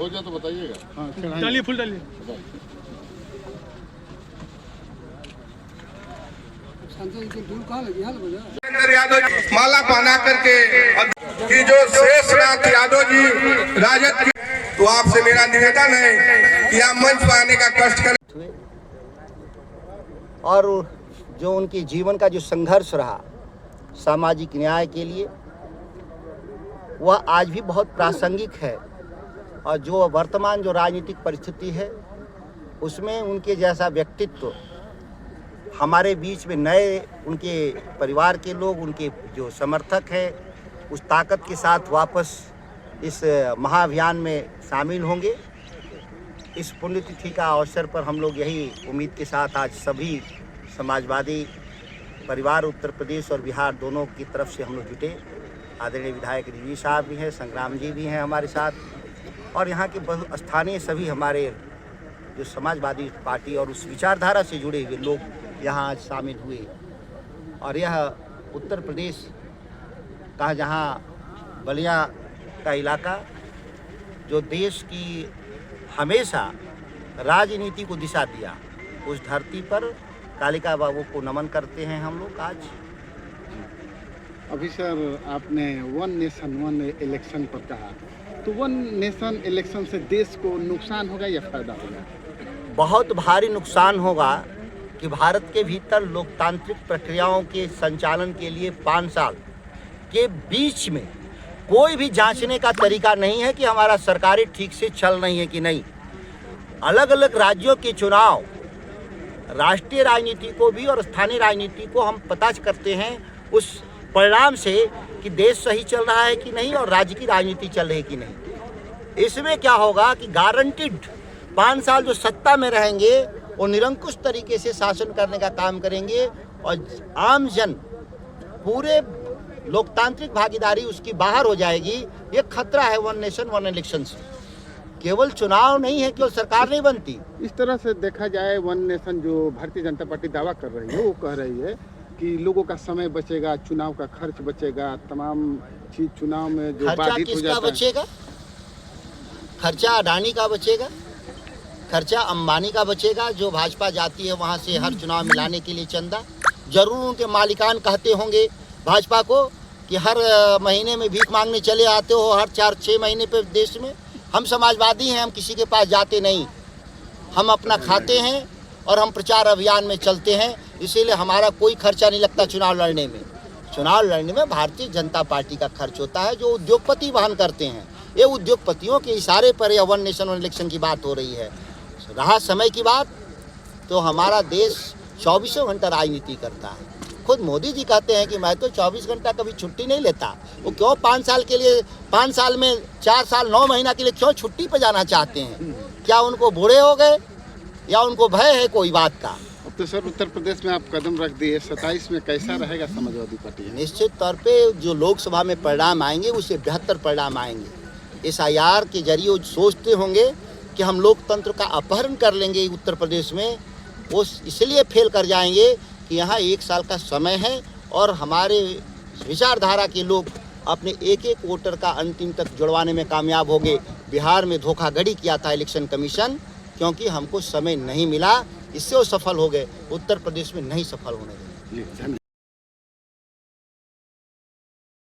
हो जाए तो बताइएगा। हाँ, डालिए, फुल डालिए। यादव जी माला पहना करके कि जो शेषनाथ यादव जी राजद की, तो आपसे मेरा निवेदन है कि आप मंच पर आने का कष्ट करें। और जो उनके जीवन का जो संघर्ष रहा सामाजिक न्याय के लिए, वह आज भी बहुत प्रासंगिक है। और जो वर्तमान जो राजनीतिक परिस्थिति है उसमें उनके जैसा व्यक्तित्व हमारे बीच में नए उनके परिवार के लोग, उनके जो समर्थक हैं, उस ताकत के साथ वापस इस महाअभियान में शामिल होंगे। इस पुण्यतिथि का अवसर पर हम लोग यही उम्मीद के साथ आज सभी समाजवादी परिवार उत्तर प्रदेश और बिहार दोनों की तरफ से हम लोग जुटे। आदरणीय विधायक रिजी साहब भी हैं, संग्राम जी भी हैं हमारे साथ, और यहाँ के स्थानीय सभी हमारे जो समाजवादी पार्टी और उस विचारधारा से जुड़े हुए लोग यहाँ आज शामिल हुए। और यह उत्तर प्रदेश का जहाँ बलिया का इलाका जो देश की हमेशा राजनीति को दिशा दिया, उस धरती पर कालिका बाबू को नमन करते हैं हम लोग आज। अभी सर आपने वन नेशन वन इलेक्शन पर कहा, तो वन नेशन इलेक्शन से देश को नुकसान होगा या फायदा होगा? बहुत भारी नुकसान होगा कि भारत के भीतर लोकतांत्रिक प्रक्रियाओं के संचालन के लिए 5 साल के बीच में कोई भी जांचने का तरीका नहीं है कि हमारा सरकारें ठीक से चल रही है कि नहीं। अलग अलग राज्यों के चुनाव राष्ट्रीय राजनीति को भी और स्थानीय राजनीति को हम पता करते हैं उस परिणाम से कि देश सही चल रहा है कि नहीं और राज्य की राजनीति चल रही है कि नहीं। इसमें क्या होगा कि गारंटीड 5 साल जो सत्ता में रहेंगे वो निरंकुश तरीके से शासन करने का काम करेंगे और आम जन पूरे लोकतांत्रिक भागीदारी उसकी बाहर हो जाएगी। ये खतरा है वन नेशन वन इलेक्शन से। केवल चुनाव नहीं है, केवल सरकार नहीं बनती। इस तरह से देखा जाए वन नेशन जो भारतीय जनता पार्टी दावा कर रही है, वो कह रही है कि लोगों का समय बचेगा, चुनाव का खर्च बचेगा, तमाम चीज चुनाव में जो बाधित हो जाता है। बचेगा खर्चा अडानी का बचेगा, खर्चा अंबानी का बचेगा। जो भाजपा जाती है वहाँ से हर चुनाव में लाने के लिए चंदा, जरूर उनके मालिकान कहते होंगे भाजपा को कि हर महीने में भीख मांगने चले आते हो, हर 4-6 महीने पे देश में। हम समाजवादी हैं, हम किसी के पास जाते नहीं, हम अपना खाते हैं और हम प्रचार अभियान में चलते हैं। इसीलिए हमारा कोई खर्चा नहीं लगता चुनाव लड़ने में। चुनाव लड़ने में भारतीय जनता पार्टी का खर्च होता है जो उद्योगपति वहन करते हैं। ये उद्योगपतियों के इशारे पर यह वन नेशन वन इलेक्शन की बात हो रही है। रहा समय की बात, तो हमारा देश 24 घंटा राजनीति करता है। खुद मोदी जी कहते हैं कि मैं तो 24 घंटा कभी छुट्टी नहीं लेता। वो क्यों 5 साल के लिए, 5 साल में 4 साल 9 महीना के लिए क्यों छुट्टी पर जाना चाहते हैं? क्या उनको बूढ़े हो गए या उनको भय है कोई बात का? अब तो सर उत्तर प्रदेश में आप कदम रख दिए, 27 में कैसा रहेगा समाजवादी पार्टी? निश्चित तौर पे जो लोकसभा में परिणाम आएंगे उससे बेहतर परिणाम आएंगे। SIR के जरिए वो सोचते होंगे कि हम लोकतंत्र का अपहरण कर लेंगे उत्तर प्रदेश में, वो इसलिए फेल कर जाएंगे कि यहाँ 1 साल का समय है और हमारे विचारधारा के लोग अपने एक वोटर का अंतिम तक जुड़वाने में कामयाब हो गए। बिहार में धोखाधड़ी किया था इलेक्शन कमीशन, क्योंकि हमको समय नहीं मिला, इससे वो सफल हो गए। उत्तर प्रदेश में नहीं सफल होने देंगे।